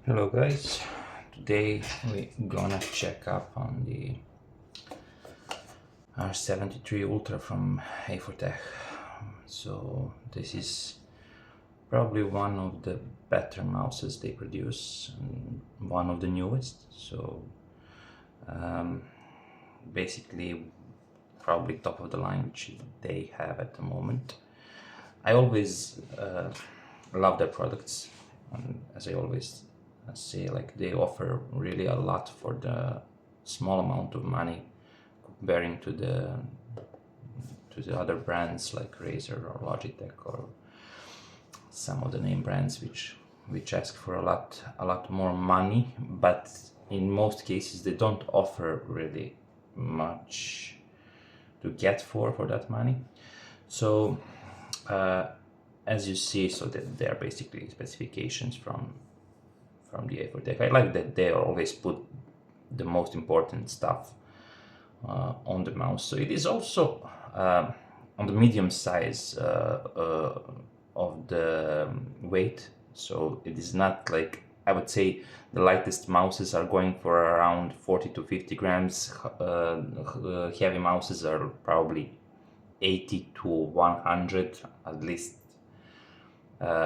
Hello guys, today we're gonna check up on the R73 Ultra from A4TECH. So this is probably one of the better mouses they produce and one of the newest. So basically probably top of the line which they have at the moment. I always love their products, and as I always say, like they offer really a lot for the small amount of money comparing to the other brands like Razer or Logitech or some of the name brands which ask for a lot more money, but in most cases they don't offer really much to get for that money. So as you see, so that they are basically specifications from the A4TECH. I like that they always put the most important stuff on the mouse. So it is also on the medium size of the weight. So it is not like, I would say the lightest mouses are going for around 40 to 50 grams. Heavy mouses are probably 80 to 100 at least.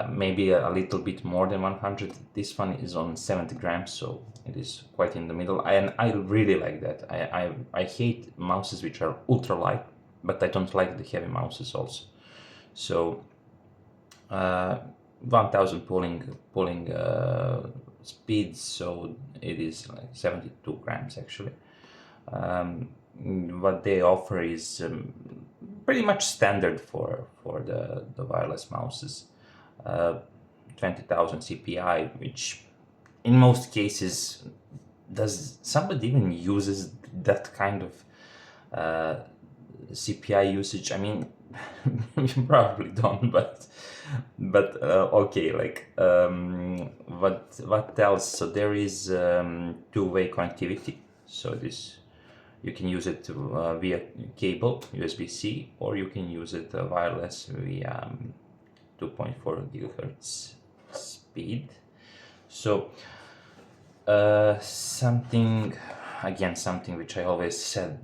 Maybe a little bit more than 100. This one is on 70 grams, so it is quite in the middle. And I really like that. I hate mouses which are ultra light, but I don't like the heavy mouses also. So 1000 pulling speed, so it is like 72 grams actually. What they offer is pretty much standard for the wireless mouses. 20,000 CPI, which in most cases, does somebody even uses that kind of CPI usage? I mean, you probably don't, but okay, like what else? So there is two-way connectivity. So this you can use it via cable USB-C, or you can use it wireless via 2.4 gigahertz speed. So something which I always said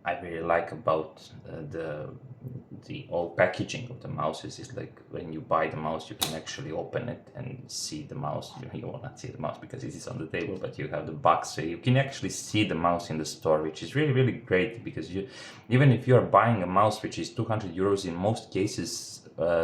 I really like about the whole packaging of the mouses is like when you buy the mouse, you can actually open it and see the mouse. You will not see the mouse because it is on the table, but you have the box, so you can actually see the mouse in the store, which is really, really great because you, even if you are buying a mouse which is 200 euros, in most cases,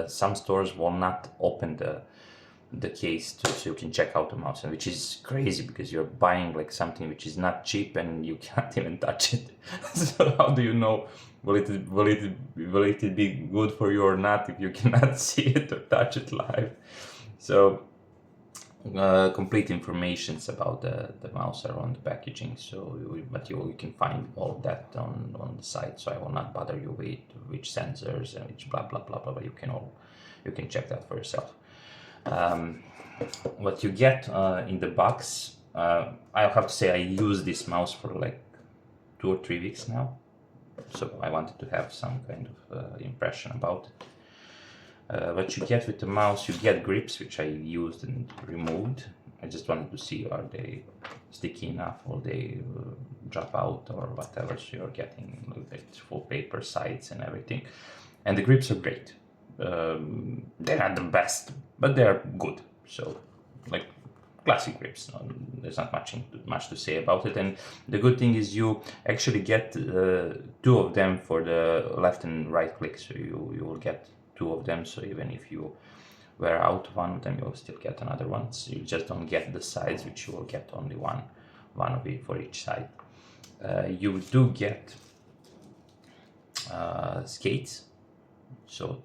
some stores will not open the case so you can check out the mouse, and which is crazy because you're buying like something which is not cheap and you can't even touch it. So how do you know will it be good for you or not if you cannot see it or touch it live? So complete informations about the mouse are on the packaging, so but you can find all of that on the site, so I will not bother you with which sensors and which blah blah blah blah, but you can check that for yourself. What you get in the box, I have to say I use this mouse for like 2 or 3 weeks now, so I wanted to have some kind of impression about it. What you get with the mouse, you get grips, which I used and removed. I just wanted to see, are they sticky enough, will they drop out or whatever, so you're getting a little bit full paper sides and everything. And the grips are great. They're not the best, but they're good. So, like classic grips. There's not much to say about it. And the good thing is you actually get 2 of them for the left and right click. So you will get 2 of them. So even if you wear out one of them, you'll still get another one. So you just don't get the sides, which you will get only one of it for each side. You do get skates. So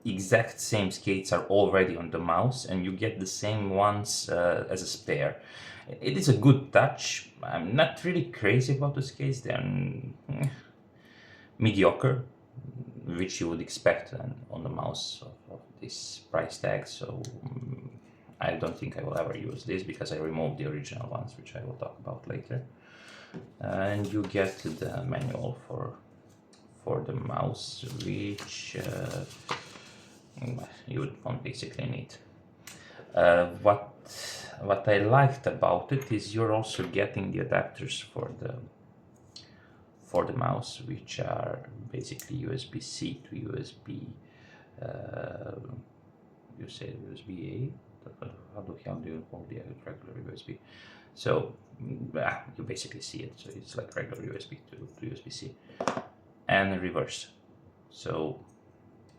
exact same skates are already on the mouse, and you get the same ones as a spare. It is a good touch. I'm not really crazy about the skates. They're mediocre, which you would expect on the mouse of this price tag. So I don't think I will ever use this because I removed the original ones, which I will talk about later. And you get the manual for the mouse, which you would basically need. What what I liked about it is you're also getting the adapters for the mouse, which are basically USB-C to USB. You say USB-A. How do you call the regular USB? So you basically see it. So it's like regular USB to USB-C, and reverse. So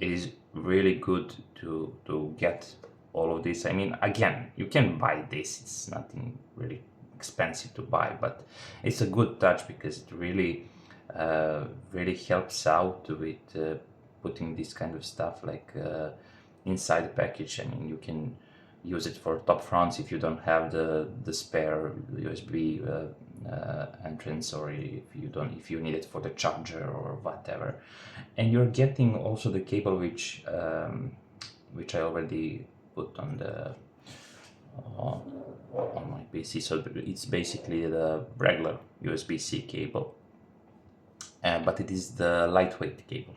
it is really good to get all of this. I mean, again, you can buy this. It's nothing really expensive to buy, but it's a good touch because it really really helps out with putting this kind of stuff like inside the package. I mean, you can use it for top fronts if you don't have the spare USB entrance, or if you need it for the charger or whatever. And you're getting also the cable which I already put on the on my PC. So it's basically the regular USB-C cable, but it is the lightweight cable.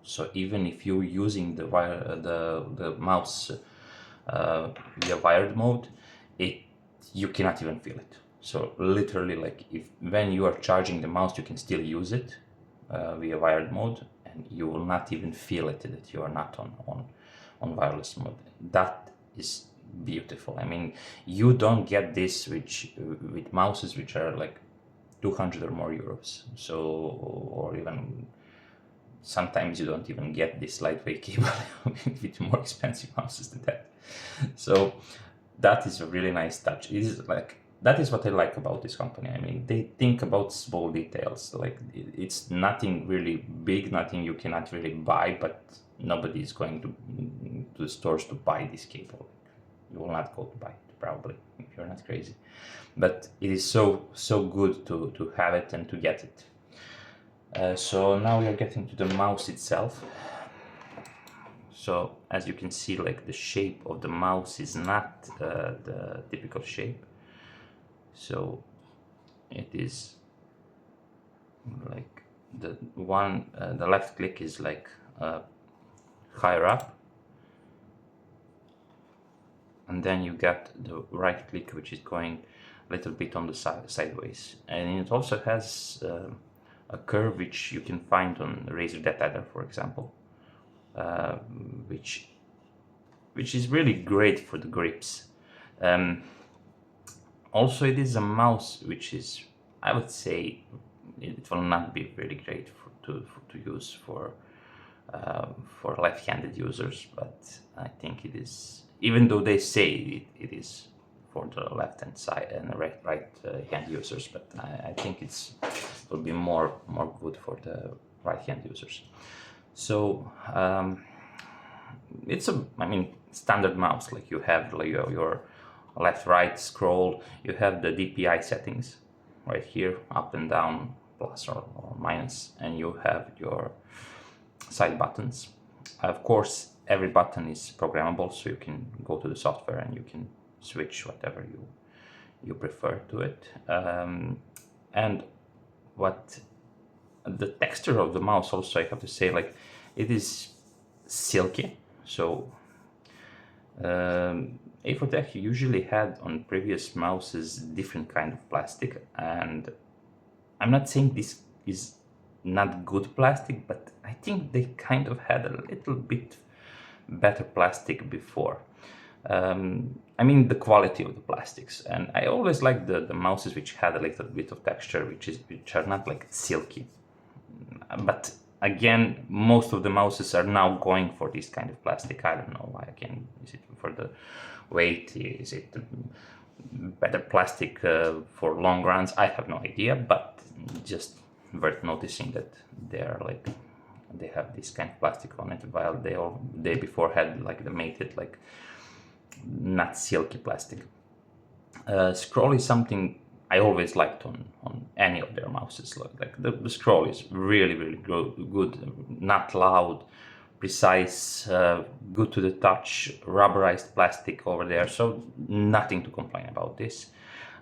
So even if you're using the wire, the mouse via wired mode, you cannot even feel it. So literally, like when you are charging the mouse, you can still use it via wired mode, and you will not even feel it that you are not on wireless mode. That is beautiful. I mean, you don't get this with mouses which are like 200 or more euros. So, or even sometimes you don't even get this lightweight cable with more expensive mouses than that. So that is a really nice touch. It is like, that is what I like about this company. I mean, they think about small details. Like it's nothing really big, nothing you cannot really buy, but nobody is going to the stores to buy this cable. You will not go to buy it, probably, if you're not crazy. But it is so good to have it and to get it. So now we are getting to the mouse itself. So as you can see, like the shape of the mouse is not the typical shape. So it is like the left click is like higher up, and then you get the right click which is going a little bit on the sideways, and it also has a curve which you can find on Razer Adder, for example, which is really great for the grips. Also, it is a mouse which is, I would say, it will not be really great to use for left-handed users, but I think it is, even though they say it is for the left-hand side and right-hand users, but I think it will be more good for the right-hand users. So it's standard mouse. Like you have like your left-right scroll, you have the DPI settings right here, up and down, plus or minus, and you have your side buttons. Of course, every button is programmable, so you can go to the software and you can switch whatever you prefer to it. And what the texture of the mouse also, I have to say, like it is silky. So A4TECH usually had on previous mouses different kind of plastic, and I'm not saying this is not good plastic, but I think they kind of had a little bit better plastic before. I mean, the quality of the plastics, and I always like the mouses which had a little bit of texture, which are not like silky. But again, most of the mouses are now going for this kind of plastic. I don't know why. Again, is it for the weight? Is it better plastic for long runs? I have no idea, but just worth noticing that they have this kind of plastic on it, while they before had like the mated, like not silky plastic. Scroll is something I always liked on any of their mouses. Like the scroll is really good, not loud, precise, good to the touch, rubberized plastic over there, so nothing to complain about this.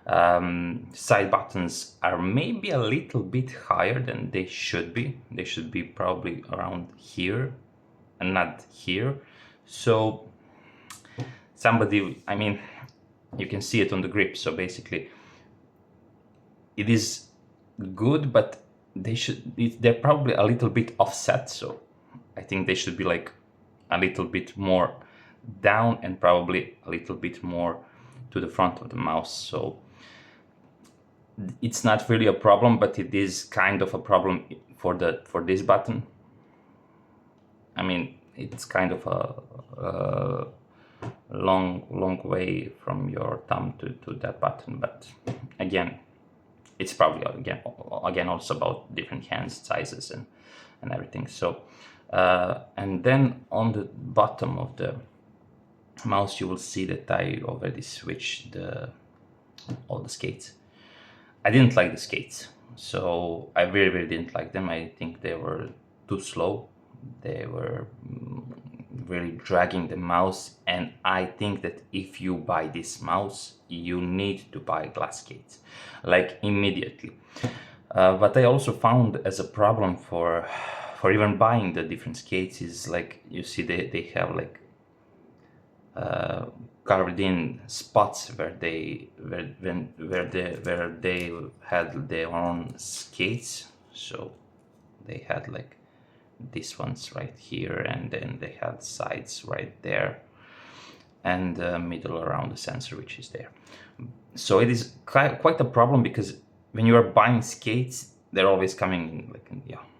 Side buttons are maybe a little bit higher than they should be. They should be probably around here and not here. So somebody, I mean, You can see it on the grip. So basically it is good, but they're probably a little bit offset. So I think they should be like a little bit more down and probably a little bit more to the front of the mouse. So it's not really a problem, but it is kind of a problem for this button. I mean, it's kind of a long way from your thumb to that button, but again, it's probably again also about different hand sizes and everything. So and then on the bottom of the mouse you will see that I already switched all the skates. I didn't like the skates, so I really didn't like them. I think they were too slow. They were really dragging the mouse, and I think that if you buy this mouse you need to buy glass skates, like immediately. But I also found as a problem for even buying the different skates is, like, you see they have like carved in spots where they had their own skates. So they had like these ones right here, and then they had sides right there, and middle around the sensor, which is there. So it is quite a problem, because when you are buying skates, they're always coming in like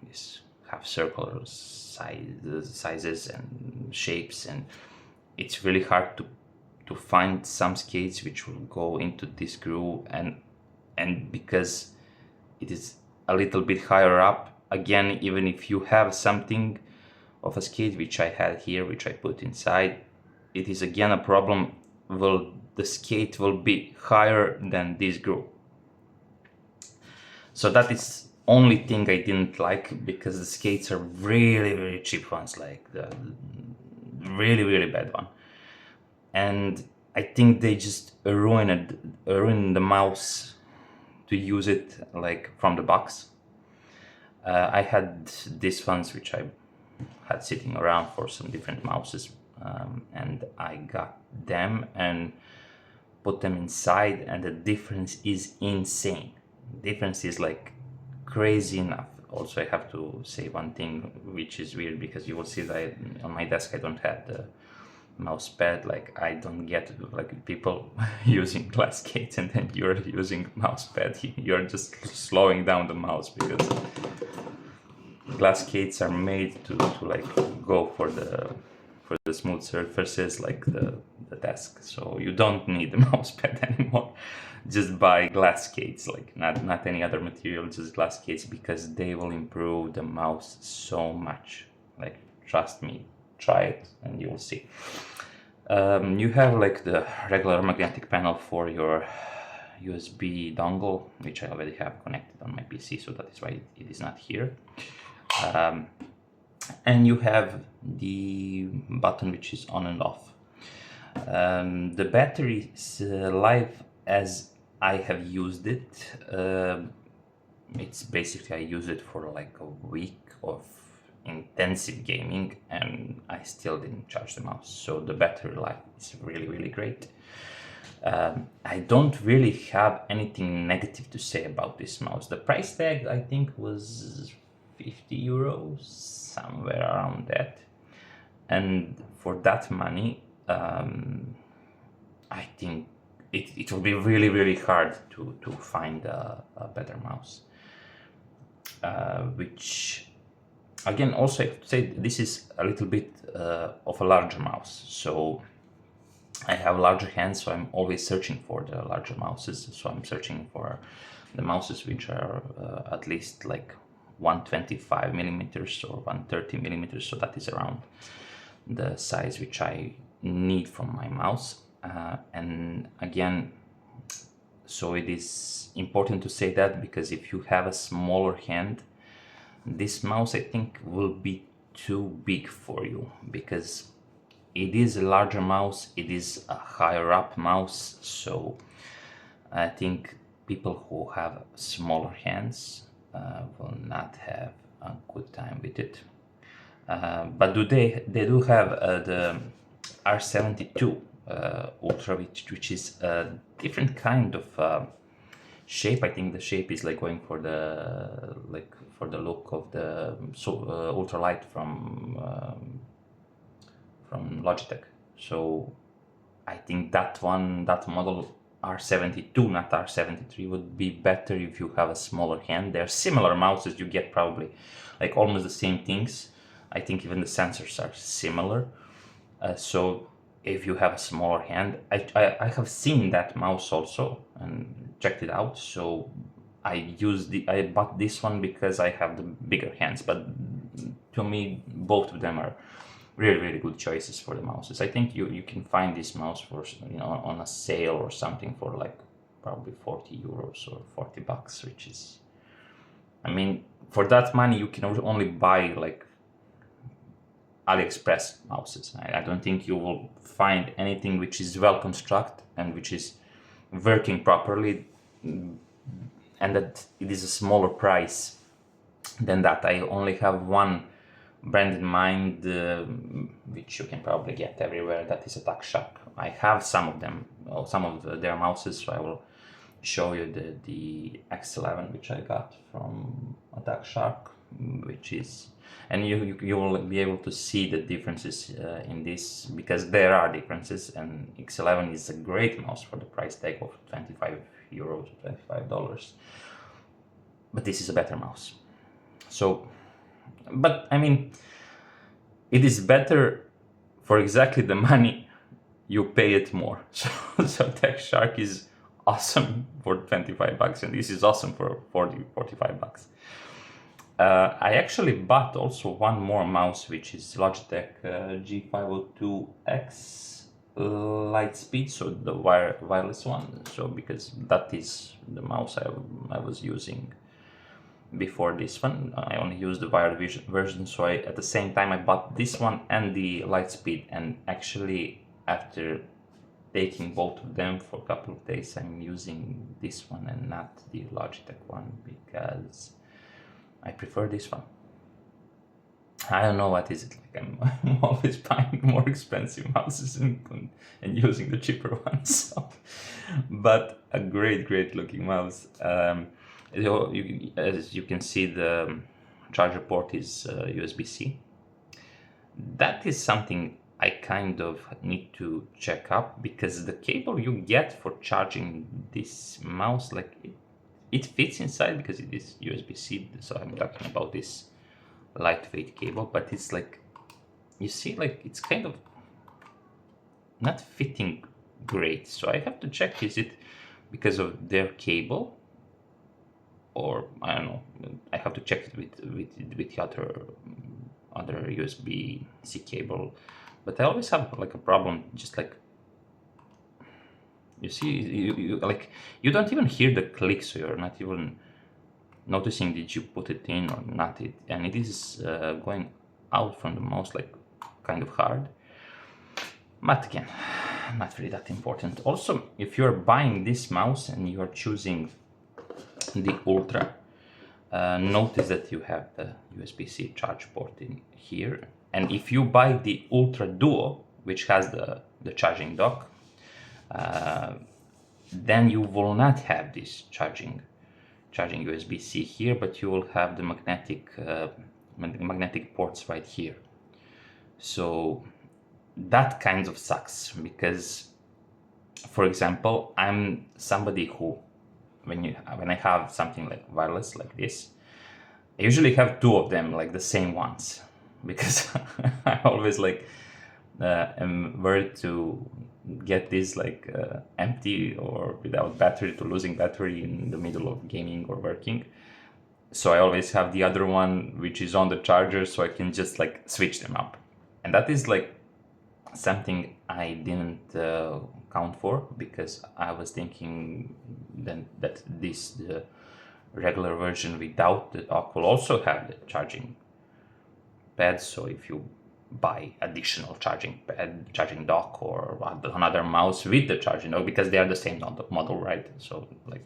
these half circular sizes and shapes, and it's really hard to find some skates which will go into this groove, and because it is a little bit higher up, again, even if you have something of a skate, which I had here, which I put inside, it is again a problem. The skate will be higher than this groove. So that is only thing I didn't like, because the skates are really cheap ones, like the really bad one. And I think they just ruined the mouse to use it like from the box. I had these ones which I had sitting around for some different mouses, and I got them and put them inside, and the difference is insane. The difference is like crazy enough. Also, I have to say one thing which is weird, because you will see that on my desk I don't have the mouse pad. Like, I don't get like people using glass skates and then you're using mouse pad. You're just slowing down the mouse, because glass skates are made to like go for the smooth surfaces like the desk. So you don't need the mouse pad anymore. Just buy glass skates, like not any other material, just glass skates, because they will improve the mouse so much. Like, trust me, try it and you will see. You have like the regular magnetic panel for your USB dongle, which I already have connected on my PC, so that is why it is not here. And you have the button which is on and off. The battery's life, as I have used it, it's basically, I use it for like a week of intensive gaming, and I still didn't charge the mouse. So the battery life is really great. I don't really have anything negative to say about this mouse. The price tag, I think, was 50 euros, somewhere around that. And for that money, I think it will be really hard to find a better mouse. Which, again, also I have to say, this is a little bit of a larger mouse. So I have larger hands, so I'm always searching for the larger mouses. So I'm searching for the mouses which are at least like 125 millimeters or 130 millimeters. So that is around the size which I need from my mouse. And again, so it is important to say that, because if you have a smaller hand, this mouse, I think, will be too big for you, because it is a larger mouse, it is a higher up mouse. So I think people who have smaller hands will not have a good time with it. But they do have the R72 Ultra, which is a different kind of shape. I think the shape is like going for the look of the ultralight from Logitech. So I think that model R72, not R73, would be better if you have a smaller hand. They're similar mouses, you get probably like almost the same things. I think even the sensors are similar. So if you have a smaller hand, I have seen that mouse also and checked it out. So I bought this one because I have the bigger hands, but to me both of them are really good choices for the mouses. I think you can find this mouse for, you know, on a sale or something for like probably 40 euros or 40 bucks, which is, I mean, for that money you can only buy like AliExpress mouses. I don't think you will find anything which is well constructed and which is working properly, and that it is a smaller price than that. I only have one brand in mind, which you can probably get everywhere. That is A4TECH Shark. I have some of them, some of their mouses, so I will show you the X11 which I got from A4TECH Shark, which is, and you will be able to see the differences in this, because there are differences, and X11 is a great mouse for the price tag of 25 euros, $25. But this is a better mouse. So, but I mean, it is better for exactly the money you pay it more. So A4TECH Shark is awesome for 25 bucks, and this is awesome for 40, 45 bucks. I actually bought also one more mouse, which is Logitech G502X Lightspeed, so the wireless one. So because that is the mouse I was using before this one. I only used the wired version, so at the same time I bought this one and the Lightspeed, and actually after taking both of them for a couple of days, I'm using this one and not the Logitech one, because I prefer this one. I don't know what is it like. I'm always buying more expensive mouses and using the cheaper ones. So. But a great looking mouse. As you can see, the charger port is USB-C. That is something I kind of need to check up, because the cable you get for charging this mouse, like it fits inside because it is USB-C. So I'm talking about this lightweight cable, but it's like, you see, like it's kind of not fitting great. So I have to check, is it because of their cable, or I don't know. I have to check it with the other USB-C cable. But I always have like a problem, just like, you see, you like, you don't even hear the click, so you're not even noticing did you put it in or not, and it is going out from the mouse like kind of hard. But again, not really that important. Also, if you're buying this mouse and you're choosing the Ultra, notice that you have the USB-C charge port in here, and if you buy the Ultra Duo, which has the charging dock, then you will not have this charging USB-C here, but you will have the magnetic ports right here. So that kind of sucks, because, for example, I'm somebody who, when I have something like wireless like this, I usually have two of them, like the same ones, because I always like am worried to get this like empty or without battery, to losing battery in the middle of gaming or working. So I always have the other one which is on the charger, so I can just like switch them up. And that is like something I didn't count for, because I was thinking then that the regular version without the dock will also have the charging pad. So if you buy additional charging dock or another mouse with the charging dock, because they are the same model, right? So like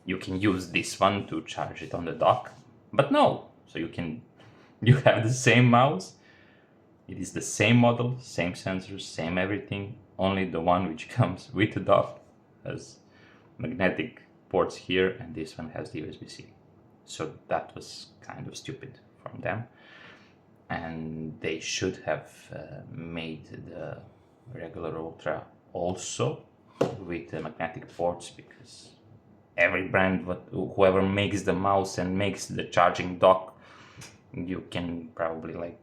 you can use this one to charge it on the dock, but no. So you have the same mouse, it is the same model, same sensors, same everything, only the one which comes with the dock has magnetic ports here, and this one has the USB-C. So that was kind of stupid from them, and they should have made the regular Ultra also with the magnetic ports, because every brand, whoever makes the mouse and makes the charging dock, you can probably like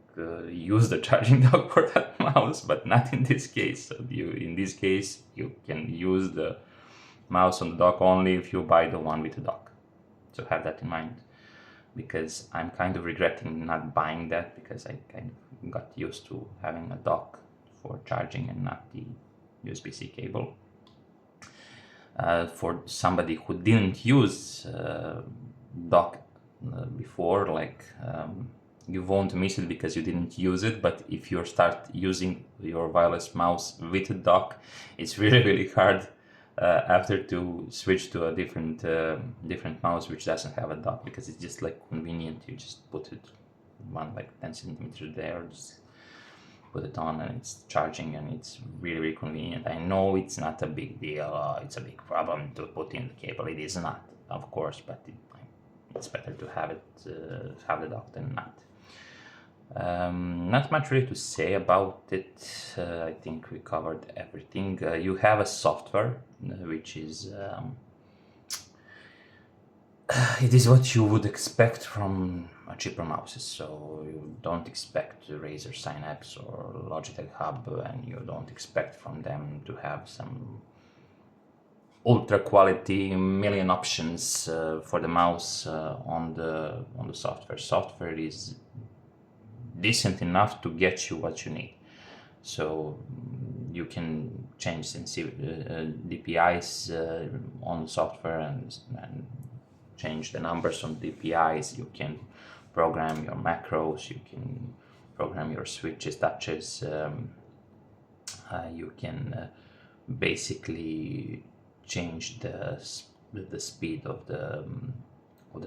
use the charging dock for that mouse, but not in this case. So in this case you can use the mouse on the dock only if you buy the one with the dock. So have that in mind, because I'm kind of regretting not buying that, because I kind of got used to having a dock for charging and not the USB-C cable. For somebody who didn't use dock before, like you won't miss it because you didn't use it, but if you start using your wireless mouse with a dock, it's really hard after to switch to a different mouse which doesn't have a dock, because it's just like convenient. You just put it one like 10 centimeters there, just put it on and it's charging, and it's really convenient. I know it's not a big deal, it's a big problem to put in the cable. It is not, of course, but it's better to have it have the dock than not. Not much really to say about it. I think we covered everything. You have a software which is it is what you would expect from a cheaper mouses. So you don't expect Razer Synapse or Logitech Hub, and you don't expect from them to have some ultra quality million options for the mouse on the software. Software is decent enough to get you what you need. So you can change DPIs on the software and change the numbers on DPIs. You can program your macros, you can program your switches, touches, you can basically change the speed of the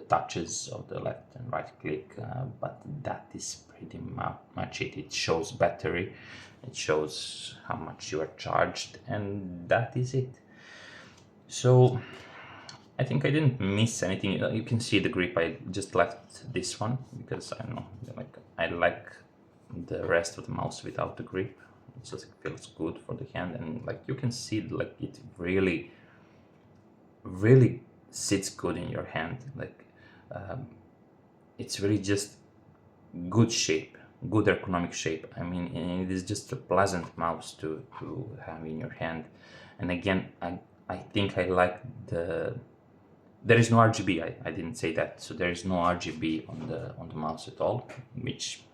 touches of the left and right click, but that is pretty much it. It shows battery, it shows how much you are charged, and that is it. So I think I didn't miss anything. You can see the grip. I just left this one because I don't know, like I like the rest of the mouse without the grip. It just feels good for the hand, and like you can see, like it really sits good in your hand. Like it's really just good shape, good ergonomic shape. I mean, it is just a pleasant mouse to have in your hand. And again, I think I like there is no RGB. I didn't say that. So there is no RGB on the mouse at all, which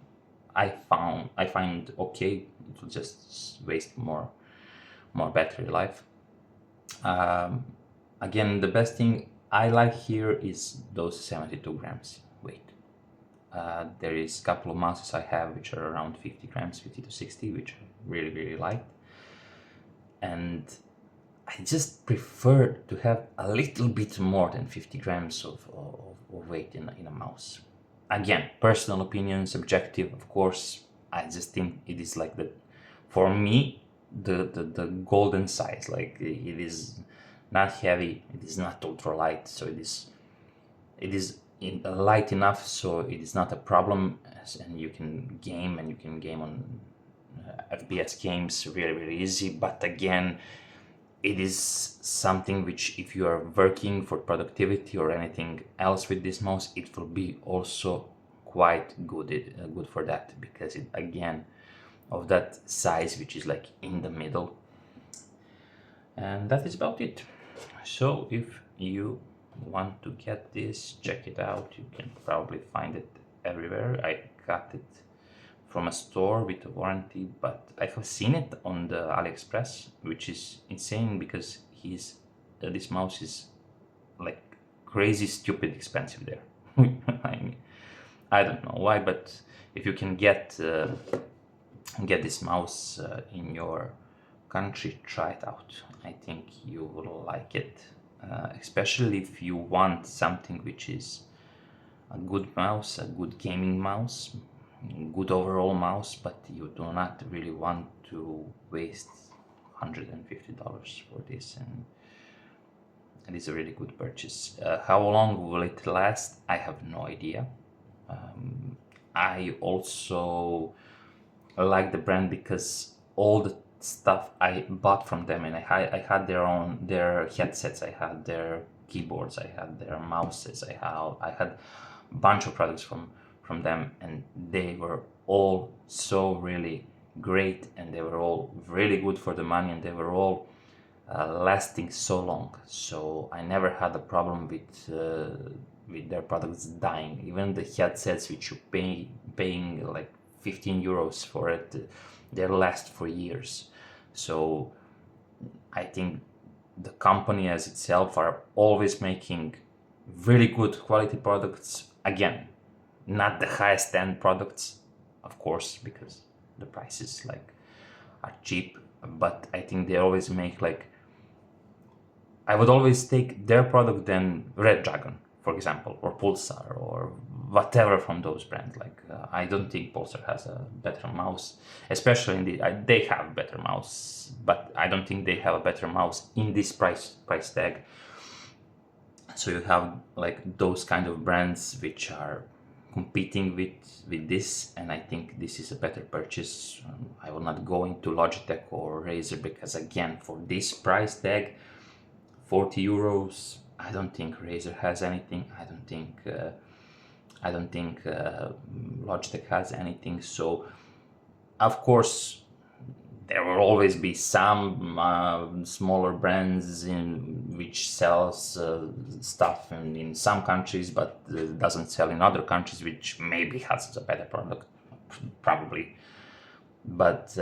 I find okay. It will just waste more battery life. Again, the best thing I like here is those 72 grams weight. There is a couple of mouses I have which are around 50 grams, 50 to 60, which I really like. And I just prefer to have a little bit more than 50 grams of weight in a mouse. Again, personal opinion, subjective, of course. I just think it is like for me, the golden size. Like it is not heavy, it is not ultra light, so it is light enough so it is not a problem, and you can game on FPS games really easy. But again, it is something which, if you are working for productivity or anything else with this mouse, it will be also quite good for that, because it again of that size which is like in the middle. And that is about it. So if you want to get this, check it out. You can probably find it everywhere. I got it from a store with a warranty, but I have seen it on the AliExpress, which is insane, because this mouse is like crazy stupid expensive there. I mean, I don't know why, but if you can get this mouse in your country, try it out. I think you will like it, especially if you want something which is a good mouse, a good gaming mouse, good overall mouse, but you do not really want to waste $150 for this, and it is a really good purchase. How long will it last? I have no idea. I also like the brand because all the stuff I bought from them, and I had their headsets, I had their keyboards, I had their mouses, I had a bunch of products from them, and they were all so really great, and they were all really good for the money, and they were all lasting so long. So I never had a problem with their products dying. Even the headsets which you paying like 15 euros for it, they last for years. So I think the company as itself are always making really good quality products. Again, not the highest end products, of course, because the prices like are cheap, but I think they always make like, I would always take their product than Red Dragon, for example, or Pulsar, or whatever from those brands. Like I don't think Pulsar has a better mouse, especially in they have better mouse, but I don't think they have a better mouse in this price tag. So you have like those kind of brands which are competing with this, and I think this is a better purchase. I will not go into Logitech or Razer because again, for this price tag, 40 euros, I don't think Razer has anything. I don't think Logitech has anything. So of course there will always be some smaller brands in which sells stuff in some countries, but doesn't sell in other countries, which maybe has a better product, probably. But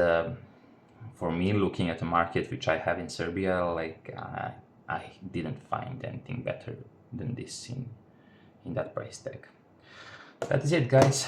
for me, looking at the market which I have in Serbia, like I didn't find anything better than this in that price tag. That is it, guys.